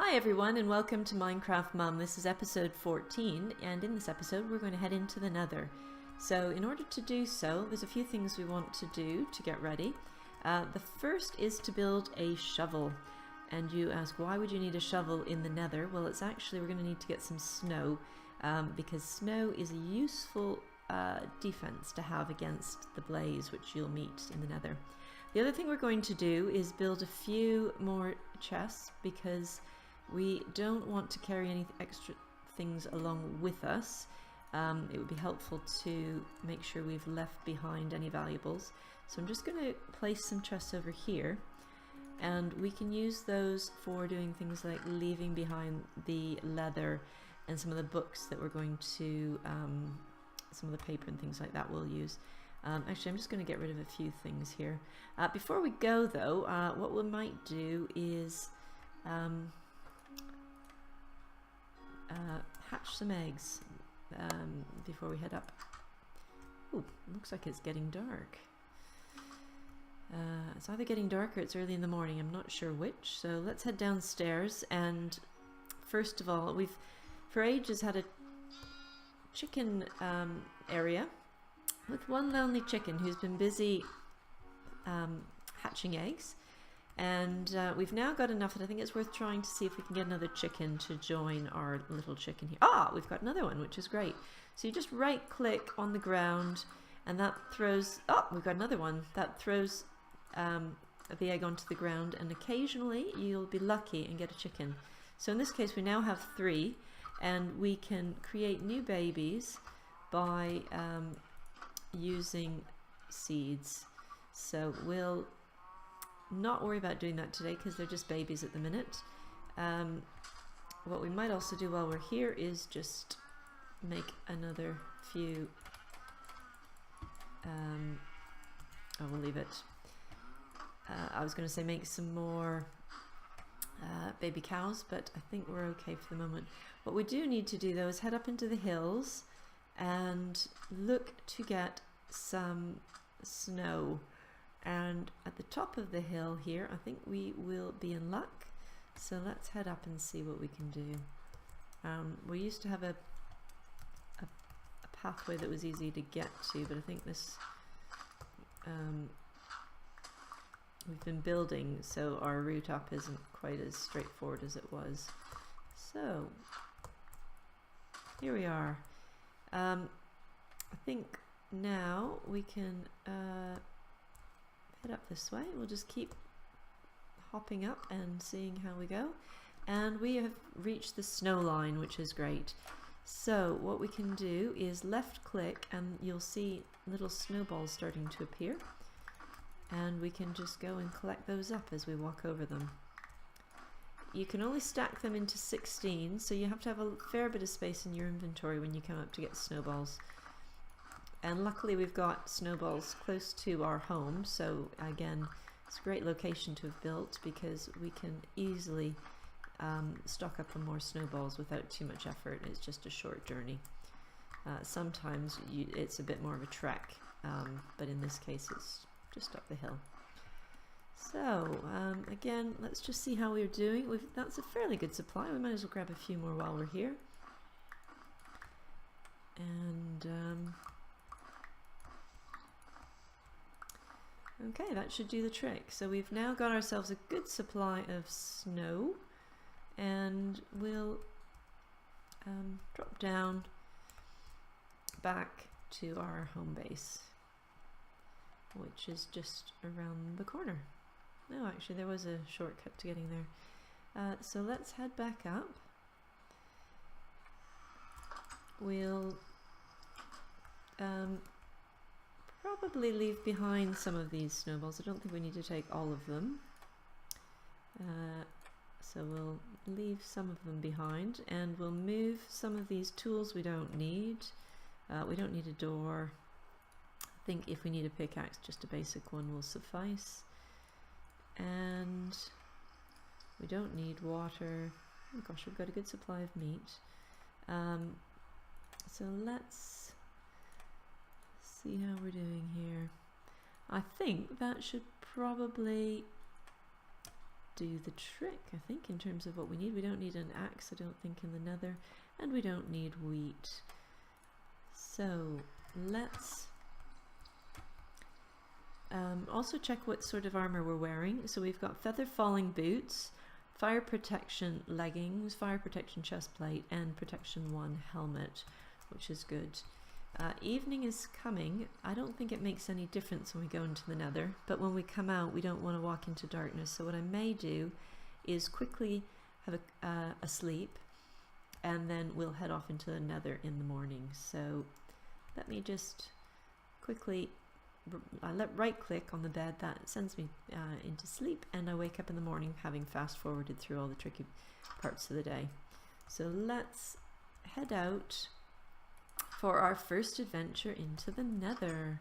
Hi everyone and welcome to Minecraftmum. This is episode 14 and in this episode we're going to head into the Nether. So in order to do so, there's a few things we want to do to get ready. The first is to build a shovel. And you ask, why would you need a shovel in the Nether? Well, it's actually, we're going to need to get some snow because snow is a useful defense to have against the blaze which you'll meet in the Nether. The other thing we're going to do is build a few more chests because we don't want to carry any extra things along with us. It would be helpful to make sure we've left behind any valuables. So I'm just going to place some chests over here, and we can use those for doing things like leaving behind the leather and some of the books that we're going to, some of the paper and things like that we'll use. Actually, I'm just going to get rid of a few things here. Before we go though, what we might do is hatch some eggs before we head up. Ooh, looks like it's getting dark. It's either getting dark or it's early in the morning. I'm not sure which. So let's head downstairs. And first of all, we've for ages had a chicken area with one lonely chicken who's been busy hatching eggs. And we've now got enough that I think it's worth trying to see if we can get another chicken to join our little chicken here. Ah, we've got another one, which is great. So you just right click on the ground and that throws, oh, we've got another one. That throws the egg onto the ground, and occasionally you'll be lucky and get a chicken. So in this case we now have 3, and we can create new babies by using seeds. So we'll not worry about doing that today because they're just babies at the minute. What we might also do while we're here is just make another few, I will leave it. I was going to say make some more baby cows, but I think we're okay for the moment. What we do need to do though is head up into the hills and look to get some snow. And at the top of the hill here, I think we will be in luck. So let's head up and see what we can do. We used to have a pathway that was easy to get to, but I think this we've been building, so our route up isn't quite as straightforward as it was. So here we are. I think now we can head up this way. We'll just keep hopping up and seeing how we go. And we have reached the snow line, which is great. So what we can do is left click and you'll see little snowballs starting to appear. And we can just go and collect those up as we walk over them. You can only stack them into 16, so you have to have a fair bit of space in your inventory when you come up to get snowballs. And luckily we've got snowballs close to our home, so again it's a great location to have built because we can easily stock up on more snowballs without too much effort. It's just a short journey. Sometimes it's a bit more of a trek, but in this case it's just up the hill. So again, let's just see how we're doing. That's a fairly good supply. We might as well grab a few more while we're here. And okay, that should do the trick. So we've now got ourselves a good supply of snow, and we'll drop down back to our home base, which is just around the corner. No, actually there was a shortcut to getting there. So let's head back up. We'll probably leave behind some of these snowballs. I don't think we need to take all of them. So we'll leave some of them behind, and we'll move some of these tools we don't need. We don't need a door. I think if we need a pickaxe, just a basic one will suffice. And we don't need water. Oh gosh, we've got a good supply of meat. So let's see how we're doing here. I think that should probably do the trick, I think, in terms of what we need. We don't need an axe, I don't think, in the nether, and we don't need wheat. So let's also check what sort of armor we're wearing. So we've got feather falling boots, fire protection leggings, fire protection chest plate, and protection 1 helmet, which is good. Evening is coming. I don't think it makes any difference when we go into the nether, but when we come out we don't want to walk into darkness. So what I may do is quickly have a sleep, and then we'll head off into the nether in the morning. So let me just quickly right click on the bed. That sends me into sleep, and I wake up in the morning having fast forwarded through all the tricky parts of the day. So let's head out for our first adventure into the nether.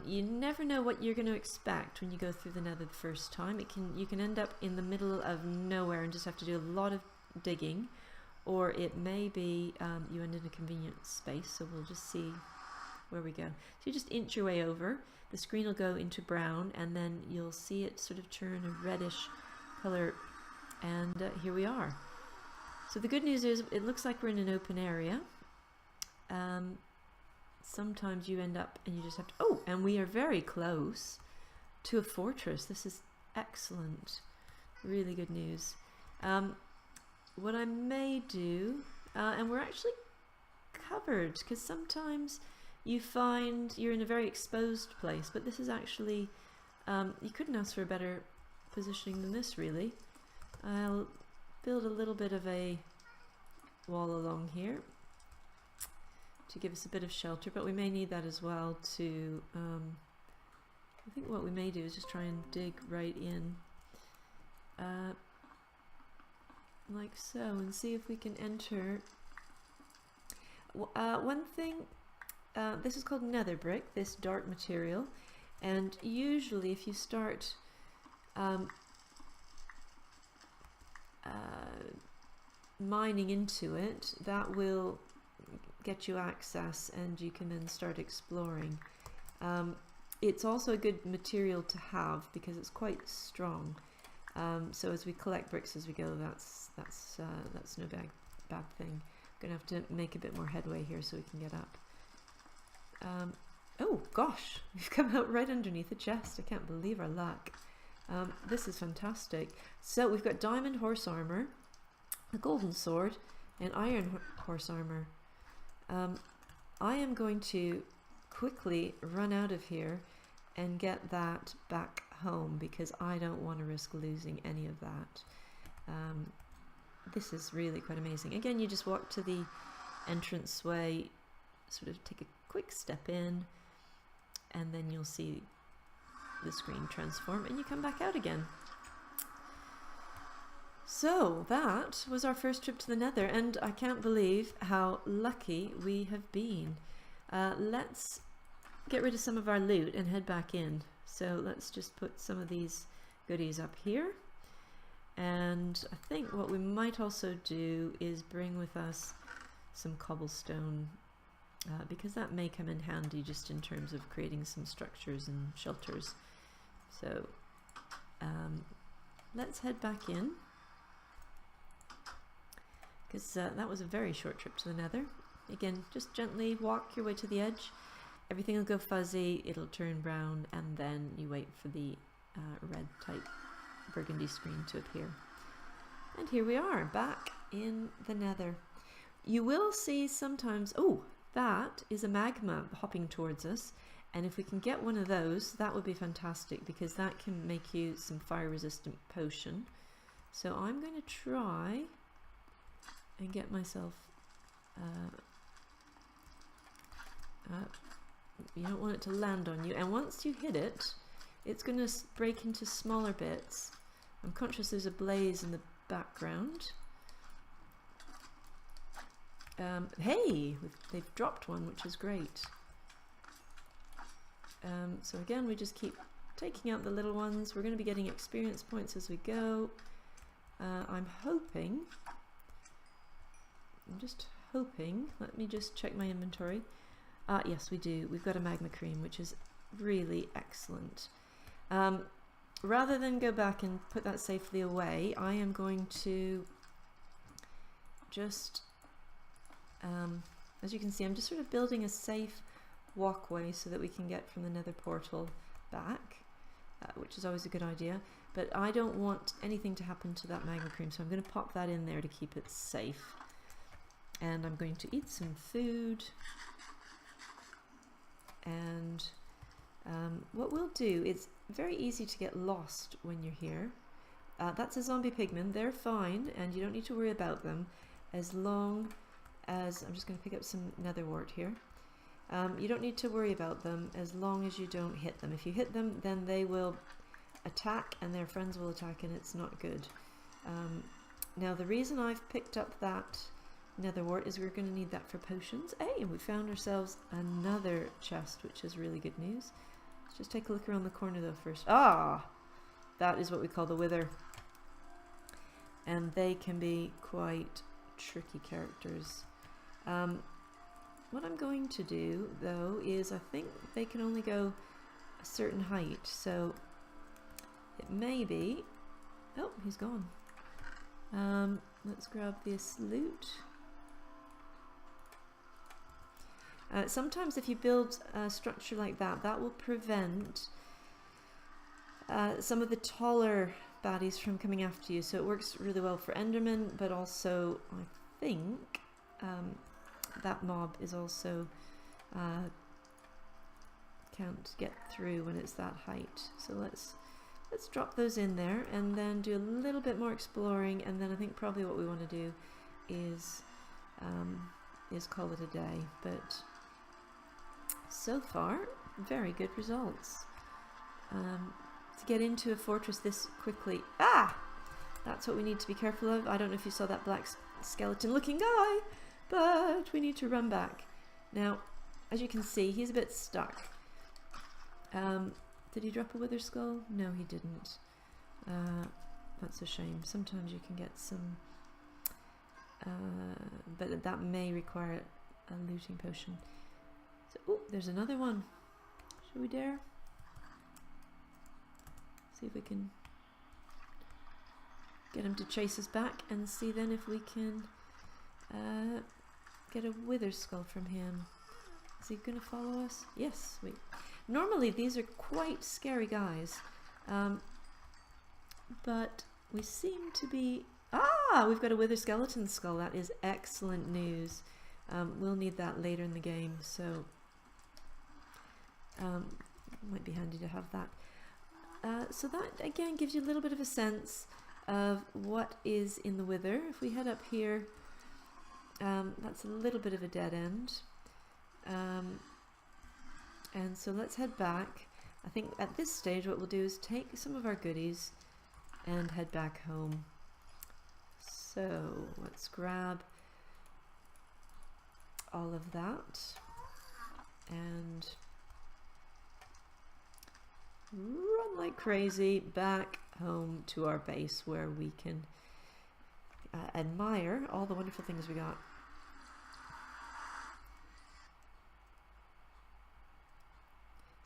You never know what you're going to expect when you go through the nether the first time. You can end up in the middle of nowhere and just have to do a lot of digging, or it may be you end in a convenient space. So we'll just see where we go. So you just inch your way over, the screen will go into brown, and then you'll see it sort of turn a reddish color, and here we are. So the good news is it looks like we're in an open area. Sometimes you end up and you just have to, oh, and we are very close to a fortress. This is excellent, really good news. What I may do, and we're actually covered, because sometimes you find you're in a very exposed place, but this is actually, you couldn't ask for a better positioning than this, really. I'll build a little bit of a wall along here to give us a bit of shelter, but we may need that as well to, I think what we may do is just try and dig right in like so, and see if we can enter. One thing, this is called nether brick, this dark material, and usually if you start mining into it, that will get you access and you can then start exploring. It's also a good material to have because it's quite strong. So as we collect bricks as we go, that's no bad thing. I'm gonna have to make a bit more headway here so we can get up. Oh gosh, we've come out right underneath a chest. I can't believe our luck. This is fantastic. So we've got diamond horse armor, a golden sword, and iron horse armor. I am going to quickly run out of here and get that back home because I don't want to risk losing any of that. This is really quite amazing. Again, you just walk to the entranceway, sort of take a quick step in, and then you'll see the screen transform and you come back out again. So that was our first trip to the nether, and I can't believe how lucky we have been. Let's get rid of some of our loot and head back in. So let's just put some of these goodies up here, and I think what we might also do is bring with us some cobblestone, because that may come in handy just in terms of creating some structures and shelters. So let's head back in, because that was a very short trip to the nether. Again, just gently walk your way to the edge. Everything will go fuzzy, it'll turn brown, and then you wait for the red type burgundy screen to appear. And here we are, back in the nether. You will see sometimes, oh, that is a magma hopping towards us, and if we can get one of those, that would be fantastic, because that can make you some fire resistant potion. So I'm going to try and get myself, you don't want it to land on you, and once you hit it, it's going to break into smaller bits. I'm conscious there's a blaze in the background. Hey, they've dropped one, which is great. So again, we just keep taking out the little ones. We're going to be getting experience points as we go. I'm just hoping, let me just check my inventory. Yes, we do. We've got a magma cream, which is really excellent. rather than go back and put that safely away, I am going to just, as you can see, I'm just sort of building a safe walkway so that we can get from the Nether Portal back, which is always a good idea. But I don't want anything to happen to that magma cream, so I'm going to pop that in there to keep it safe. And I'm going to eat some food. And what we'll do, it's very easy to get lost when you're here. That's a zombie pigman. They're fine, and you don't need to worry about them as long as... I'm just going to pick up some nether wart here. You don't need to worry about them as long as you don't hit them. If you hit them, then they will attack and their friends will attack, and it's not good. Now the reason I've picked up that nether wart is we're going to need that for potions. Hey, and we found ourselves another chest, which is really good news. Let's just take a look around the corner though first. Ah! That is what we call the wither. And they can be quite tricky characters. What I'm going to do though is I think they can only go a certain height, so it may be... Oh, he's gone. Let's grab this loot. Sometimes if you build a structure like that, that will prevent some of the taller baddies from coming after you. So it works really well for Endermen, but also I think that mob is also can't get through when it's that height. So let's drop those in there and then do a little bit more exploring, and then I think probably what we want to do is call it a day. But so far, very good results. To get into a fortress this quickly, that's what we need to be careful of. I don't know if you saw that black skeleton looking guy, but we need to run back. Now, as you can see, he's a bit stuck. Did he drop a wither skull? No, he didn't. That's a shame. Sometimes you can get some, but that may require a looting potion. So, oh, there's another one. Should we dare? See if we can get him to chase us back, and see then if we can get a wither skull from him. Is he going to follow us? Yes, sweet. Normally these are quite scary guys, but we seem to be... we've got a wither skeleton skull. That is excellent news. We'll need that later in the game, so might be handy to have that. So that again gives you a little bit of a sense of what is in the wither. If we head up here, that's a little bit of a dead end. And so let's head back. I think at this stage what we'll do is take some of our goodies and head back home. So let's grab all of that and run like crazy back home to our base, where we can admire all the wonderful things we got.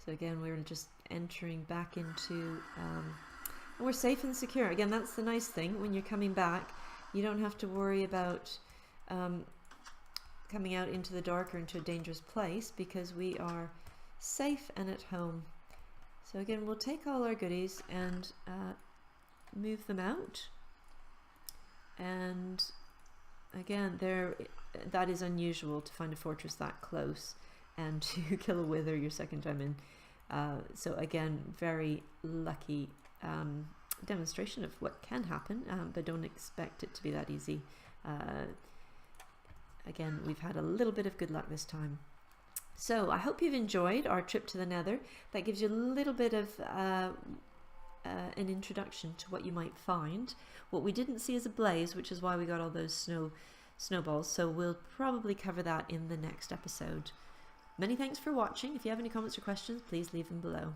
So again, we're just entering back into, and we're safe and secure. Again, that's the nice thing. When you're coming back, you don't have to worry about coming out into the dark or into a dangerous place, because we are safe and at home. So again, we'll take all our goodies and move them out. And again, that is unusual to find a fortress that close and to kill a wither your second time in. So again, very lucky demonstration of what can happen, but don't expect it to be that easy. Again, we've had a little bit of good luck this time. So I hope you've enjoyed our trip to the Nether. That gives you a little bit of an introduction to what you might find. What we didn't see is a blaze, which is why we got all those snowballs. So we'll probably cover that in the next episode. Many thanks for watching. If you have any comments or questions, please leave them below.